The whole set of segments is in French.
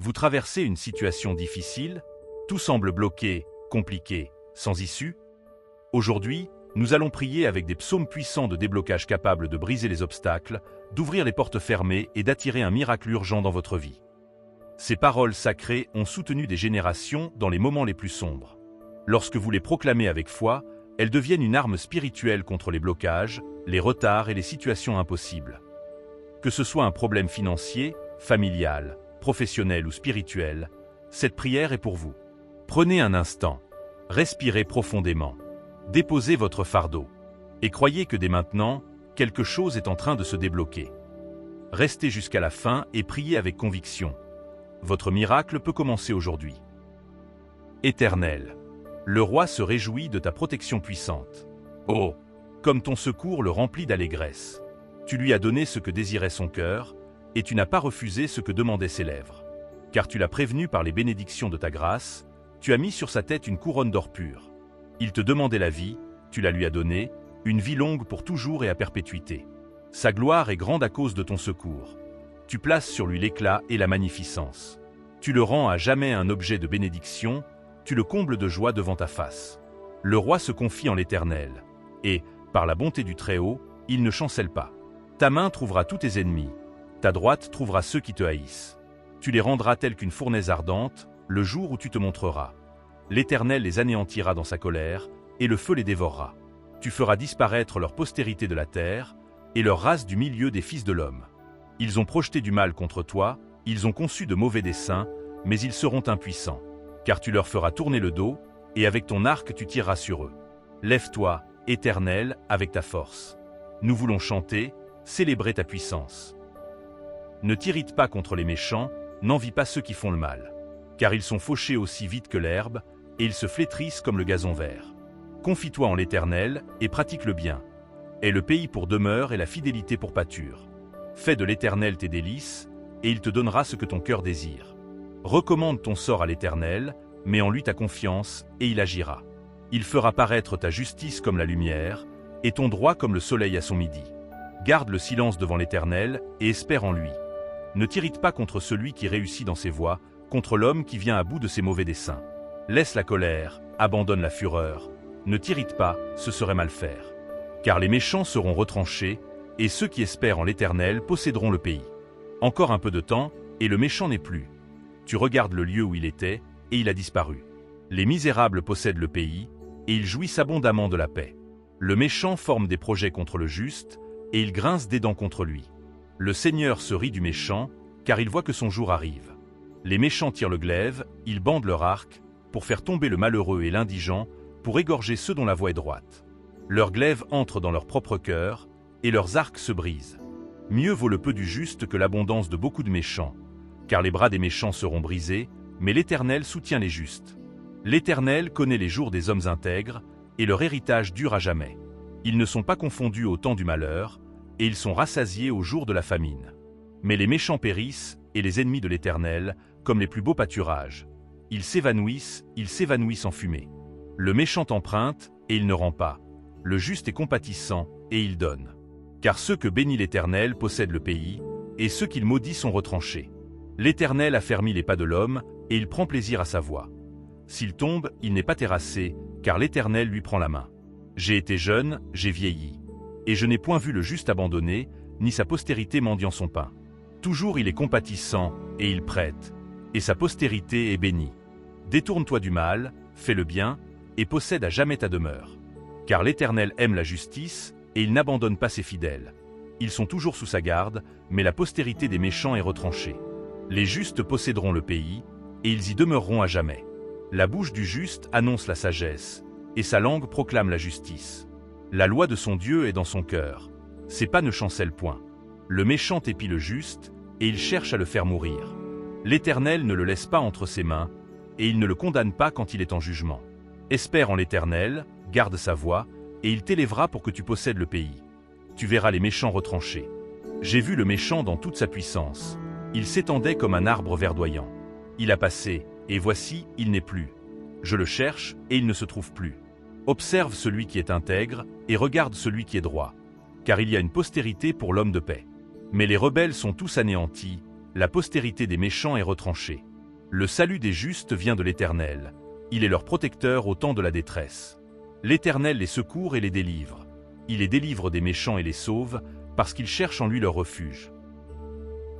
Vous traversez une situation difficile, tout semble bloqué, compliqué, sans issue. Aujourd'hui, nous allons prier avec des psaumes puissants de déblocage capables de briser les obstacles, d'ouvrir les portes fermées et d'attirer un miracle urgent dans votre vie. Ces paroles sacrées ont soutenu des générations dans les moments les plus sombres. Lorsque vous les proclamez avec foi, elles deviennent une arme spirituelle contre les blocages, les retards et les situations impossibles. Que ce soit un problème financier, familial, professionnel ou spirituel, cette prière est pour vous. Prenez un instant, respirez profondément, déposez votre fardeau et croyez que dès maintenant, quelque chose est en train de se débloquer. Restez jusqu'à la fin et priez avec conviction. Votre miracle peut commencer aujourd'hui. Éternel, le roi se réjouit de ta protection puissante. Oh, comme ton secours le remplit d'allégresse. Tu lui as donné ce que désirait son cœur, et tu n'as pas refusé ce que demandaient ses lèvres. Car tu l'as prévenu par les bénédictions de ta grâce, tu as mis sur sa tête une couronne d'or pur. Il te demandait la vie, tu la lui as donnée, une vie longue pour toujours et à perpétuité. Sa gloire est grande à cause de ton secours. Tu places sur lui l'éclat et la magnificence. Tu le rends à jamais un objet de bénédiction, tu le combles de joie devant ta face. Le roi se confie en l'Éternel, et, par la bonté du Très-Haut, il ne chancelle pas. Ta main trouvera tous tes ennemis, ta droite trouvera ceux qui te haïssent. Tu les rendras tels qu'une fournaise ardente, le jour où tu te montreras. L'Éternel les anéantira dans sa colère, et le feu les dévorera. Tu feras disparaître leur postérité de la terre, et leur race du milieu des fils de l'homme. Ils ont projeté du mal contre toi, ils ont conçu de mauvais desseins, mais ils seront impuissants. Car tu leur feras tourner le dos, et avec ton arc tu tireras sur eux. Lève-toi, Éternel, avec ta force. Nous voulons chanter, célébrer ta puissance. Ne t'irrite pas contre les méchants, n'envie pas ceux qui font le mal. Car ils sont fauchés aussi vite que l'herbe, et ils se flétrissent comme le gazon vert. Confie-toi en l'Éternel, et pratique le bien. Aie le pays pour demeure et la fidélité pour pâture. Fais de l'Éternel tes délices, et il te donnera ce que ton cœur désire. Recommande ton sort à l'Éternel, mets en lui ta confiance, et il agira. Il fera paraître ta justice comme la lumière, et ton droit comme le soleil à son midi. Garde le silence devant l'Éternel, et espère en lui. Ne t'irrite pas contre celui qui réussit dans ses voies, contre l'homme qui vient à bout de ses mauvais desseins. Laisse la colère, abandonne la fureur. Ne t'irrite pas, ce serait mal faire. Car les méchants seront retranchés, et ceux qui espèrent en l'Éternel posséderont le pays. Encore un peu de temps, et le méchant n'est plus. Tu regardes le lieu où il était, et il a disparu. Les misérables possèdent le pays, et ils jouissent abondamment de la paix. Le méchant forme des projets contre le juste, et il grince des dents contre lui. Le Seigneur se rit du méchant, car il voit que son jour arrive. Les méchants tirent le glaive, ils bandent leur arc, pour faire tomber le malheureux et l'indigent, pour égorger ceux dont la voie est droite. Leurs glaives entrent dans leur propre cœur, et leurs arcs se brisent. Mieux vaut le peu du juste que l'abondance de beaucoup de méchants, car les bras des méchants seront brisés, mais l'Éternel soutient les justes. L'Éternel connaît les jours des hommes intègres, et leur héritage dure à jamais. Ils ne sont pas confondus au temps du malheur, et ils sont rassasiés au jour de la famine. Mais les méchants périssent, et les ennemis de l'Éternel, comme les plus beaux pâturages. Ils s'évanouissent en fumée. Le méchant emprunte, et il ne rend pas. Le juste est compatissant, et il donne. Car ceux que bénit l'Éternel possèdent le pays, et ceux qu'il maudit sont retranchés. L'Éternel affermit les pas de l'homme, et il prend plaisir à sa voie. S'il tombe, il n'est pas terrassé, car l'Éternel lui prend la main. J'ai été jeune, j'ai vieilli. Et je n'ai point vu le juste abandonné, ni sa postérité mendiant son pain. Toujours il est compatissant, et il prête, et sa postérité est bénie. Détourne-toi du mal, fais le bien, et possède à jamais ta demeure. Car l'Éternel aime la justice, et il n'abandonne pas ses fidèles. Ils sont toujours sous sa garde, mais la postérité des méchants est retranchée. Les justes posséderont le pays, et ils y demeureront à jamais. La bouche du juste annonce la sagesse, et sa langue proclame la justice. La loi de son Dieu est dans son cœur. Ses pas ne chancellent point. Le méchant épie le juste, et il cherche à le faire mourir. L'Éternel ne le laisse pas entre ses mains, et il ne le condamne pas quand il est en jugement. Espère en l'Éternel, garde sa voie, et il t'élèvera pour que tu possèdes le pays. Tu verras les méchants retranchés. J'ai vu le méchant dans toute sa puissance. Il s'étendait comme un arbre verdoyant. Il a passé, et voici, il n'est plus. Je le cherche, et il ne se trouve plus. Observe celui qui est intègre, et regarde celui qui est droit. Car il y a une postérité pour l'homme de paix. Mais les rebelles sont tous anéantis, la postérité des méchants est retranchée. Le salut des justes vient de l'Éternel. Il est leur protecteur au temps de la détresse. L'Éternel les secourt et les délivre. Il les délivre des méchants et les sauve, parce qu'ils cherchent en lui leur refuge.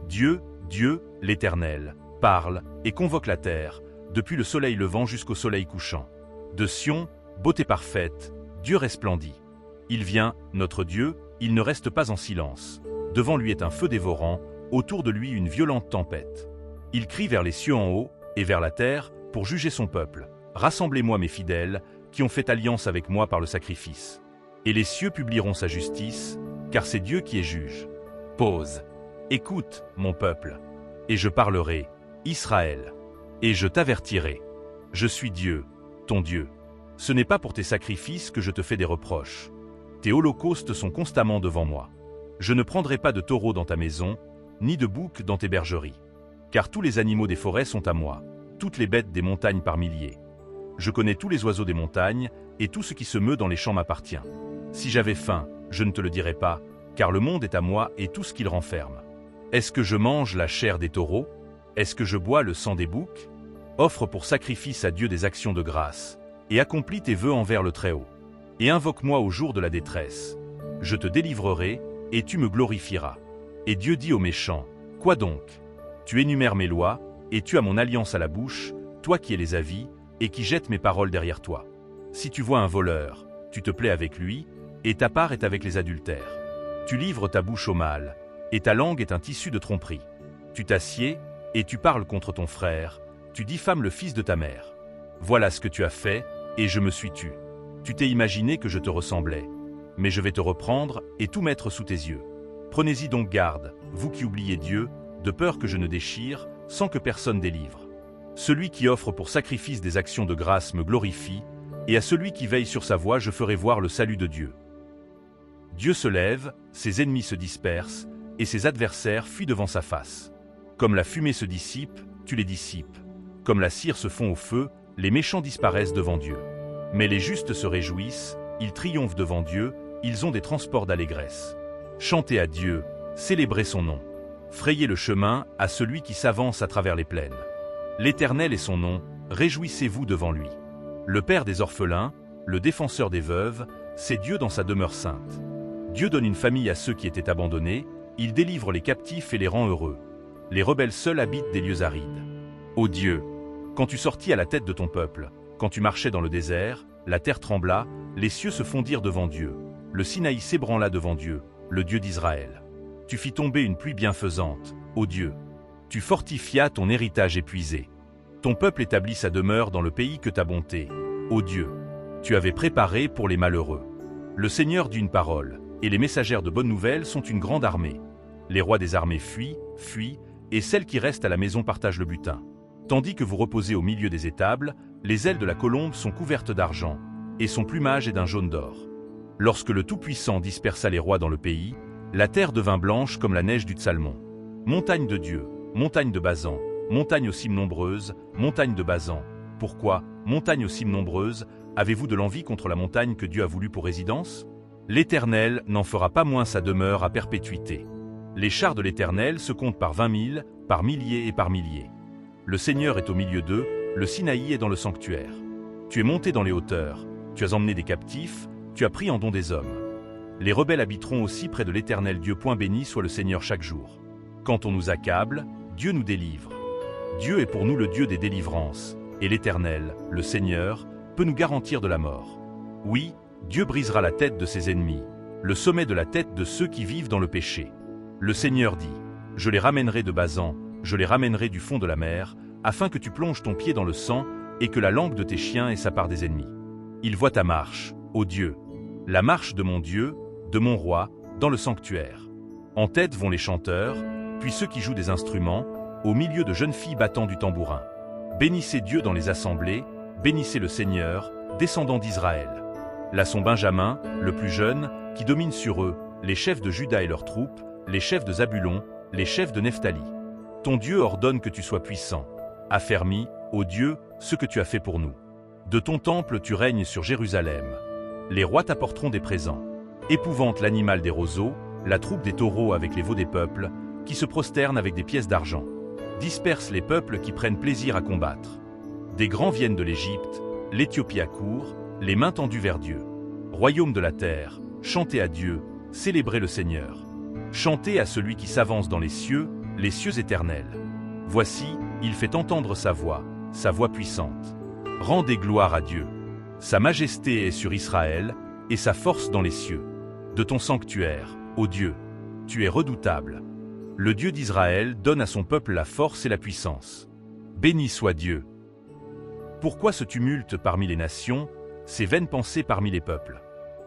Dieu, l'Éternel, parle et convoque la terre, depuis le soleil levant jusqu'au soleil couchant. De Sion, beauté parfaite, Dieu resplendit. Il vient, notre Dieu, il ne reste pas en silence. Devant lui est un feu dévorant, autour de lui une violente tempête. Il crie vers les cieux en haut et vers la terre pour juger son peuple. Rassemblez-moi mes fidèles, qui ont fait alliance avec moi par le sacrifice. Et les cieux publieront sa justice, car c'est Dieu qui est juge. Pause. Écoute, mon peuple, et je parlerai, Israël, et je t'avertirai. Je suis Dieu, ton Dieu. Ce n'est pas pour tes sacrifices que je te fais des reproches. Tes holocaustes sont constamment devant moi. Je ne prendrai pas de taureau dans ta maison, ni de bouc dans tes bergeries. Car tous les animaux des forêts sont à moi, toutes les bêtes des montagnes par milliers. Je connais tous les oiseaux des montagnes, et tout ce qui se meut dans les champs m'appartient. Si j'avais faim, je ne te le dirais pas, car le monde est à moi et tout ce qu'il renferme. Est-ce que je mange la chair des taureaux? Est-ce que je bois le sang des boucs? Offre pour sacrifice à Dieu des actions de grâce, et accomplis tes vœux envers le Très-Haut. Et invoque-moi au jour de la détresse. Je te délivrerai, et tu me glorifieras. Et Dieu dit aux méchants, quoi donc? Tu énumères mes lois, et tu as mon alliance à la bouche, toi qui es les avis, et qui jette mes paroles derrière toi. Si tu vois un voleur, tu te plais avec lui, et ta part est avec les adultères. Tu livres ta bouche au mal, et ta langue est un tissu de tromperie. Tu t'assieds, et tu parles contre ton frère, tu diffames le fils de ta mère. Voilà ce que tu as fait, et je me suis tu. Tu t'es imaginé que je te ressemblais. Mais je vais te reprendre, et tout mettre sous tes yeux. Prenez-y donc garde, vous qui oubliez Dieu, de peur que je ne déchire, sans que personne délivre. Celui qui offre pour sacrifice des actions de grâce me glorifie, et à celui qui veille sur sa voie je ferai voir le salut de Dieu. Dieu se lève, ses ennemis se dispersent, et ses adversaires fuient devant sa face. Comme la fumée se dissipe, tu les dissipes. Comme la cire se fond au feu, les méchants disparaissent devant Dieu. Mais les justes se réjouissent, ils triomphent devant Dieu, ils ont des transports d'allégresse. Chantez à Dieu, célébrez son nom. Frayez le chemin à celui qui s'avance à travers les plaines. L'Éternel est son nom, réjouissez-vous devant lui. Le Père des orphelins, le défenseur des veuves, c'est Dieu dans sa demeure sainte. Dieu donne une famille à ceux qui étaient abandonnés, il délivre les captifs et les rend heureux. Les rebelles seuls habitent des lieux arides. Ô Dieu, quand tu sortis à la tête de ton peuple, quand tu marchais dans le désert, la terre trembla, les cieux se fondirent devant Dieu. Le Sinaï s'ébranla devant Dieu, le Dieu d'Israël. Tu fis tomber une pluie bienfaisante, ô Dieu. Tu fortifias ton héritage épuisé. Ton peuple établit sa demeure dans le pays que ta bonté, ô Dieu, tu avais préparé pour les malheureux. Le Seigneur dit une parole, et les messagères de bonnes nouvelles sont une grande armée. Les rois des armées fuient, et celles qui restent à la maison partagent le butin. Tandis que vous reposez au milieu des étables, les ailes de la colombe sont couvertes d'argent, et son plumage est d'un jaune d'or. Lorsque le Tout-Puissant dispersa les rois dans le pays, la terre devint blanche comme la neige du Tsalmon. Montagne de Dieu, montagne de Bazan, montagne aux cimes nombreuses, montagne de Bazan. Pourquoi, montagne aux cimes nombreuses, avez-vous de l'envie contre la montagne que Dieu a voulu pour résidence? L'Éternel n'en fera pas moins sa demeure à perpétuité. Les chars de l'Éternel se comptent par 20 000, par milliers et par milliers. Le Seigneur est au milieu d'eux, le Sinaï est dans le sanctuaire. Tu es monté dans les hauteurs, tu as emmené des captifs, tu as pris en don des hommes. Les rebelles habiteront aussi près de l'Éternel Dieu. Béni soit le Seigneur chaque jour. Quand on nous accable, Dieu nous délivre. Dieu est pour nous le Dieu des délivrances, et l'Éternel, le Seigneur, peut nous garantir de la mort. Oui, Dieu brisera la tête de ses ennemis, le sommet de la tête de ceux qui vivent dans le péché. Le Seigneur dit, je les ramènerai de Bazan, je les ramènerai du fond de la mer, afin que tu plonges ton pied dans le sang, et que la langue de tes chiens ait sa part des ennemis. Il voit ta marche, ô Dieu, la marche de mon Dieu, de mon roi, dans le sanctuaire. En tête vont les chanteurs, puis ceux qui jouent des instruments, au milieu de jeunes filles battant du tambourin. Bénissez Dieu dans les assemblées, bénissez le Seigneur, descendant d'Israël. Là sont Benjamin, le plus jeune, qui domine sur eux, les chefs de Juda et leurs troupes, les chefs de Zabulon, les chefs de Nephtali. Ton Dieu ordonne que tu sois puissant. Affermis, ô Dieu, ce que tu as fait pour nous. De ton temple tu règnes sur Jérusalem. Les rois t'apporteront des présents. Épouvante l'animal des roseaux, la troupe des taureaux avec les veaux des peuples, qui se prosternent avec des pièces d'argent. disperse les peuples qui prennent plaisir à combattre. Des grands viennent de l'Égypte, l'Éthiopie accourt, les mains tendues vers Dieu. Royaume de la terre, chantez à Dieu, célébrez le Seigneur. Chantez à celui qui s'avance dans les cieux éternels. Voici, il fait entendre sa voix puissante. Rendez gloire à Dieu. Sa majesté est sur Israël, et sa force dans les cieux. De ton sanctuaire, ô Dieu, tu es redoutable. Le Dieu d'Israël donne à son peuple la force et la puissance. Béni soit Dieu. Pourquoi ce tumulte parmi les nations, ces vaines pensées parmi les peuples?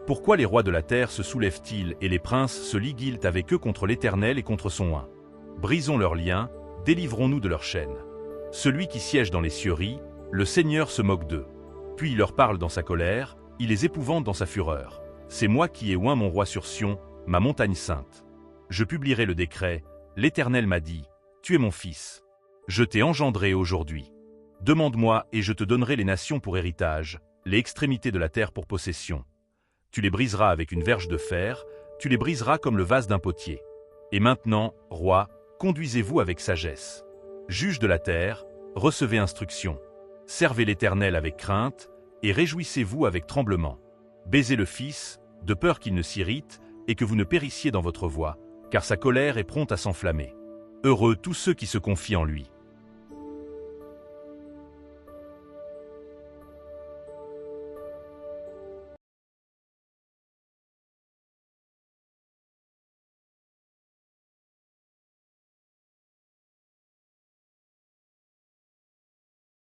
Pourquoi les rois de la terre se soulèvent-ils et les princes se liguent avec eux contre l'Éternel et contre son oint? Brisons leurs liens, délivrons-nous de leurs chaînes. Celui qui siège dans les cieux rit, le Seigneur se moque d'eux. Puis il leur parle dans sa colère, il les épouvante dans sa fureur. C'est moi qui ai oint mon roi sur Sion, ma montagne sainte. Je publierai le décret, l'Éternel m'a dit, tu es mon fils. Je t'ai engendré aujourd'hui. Demande-moi et je te donnerai les nations pour héritage, les extrémités de la terre pour possession. Tu les briseras avec une verge de fer, tu les briseras comme le vase d'un potier. Et maintenant, roi, conduisez-vous avec sagesse. Juge de la terre, recevez instruction. Servez l'Éternel avec crainte, et réjouissez-vous avec tremblement. Baisez le Fils, de peur qu'il ne s'irrite, et que vous ne périssiez dans votre voie, car sa colère est prompte à s'enflammer. Heureux tous ceux qui se confient en lui.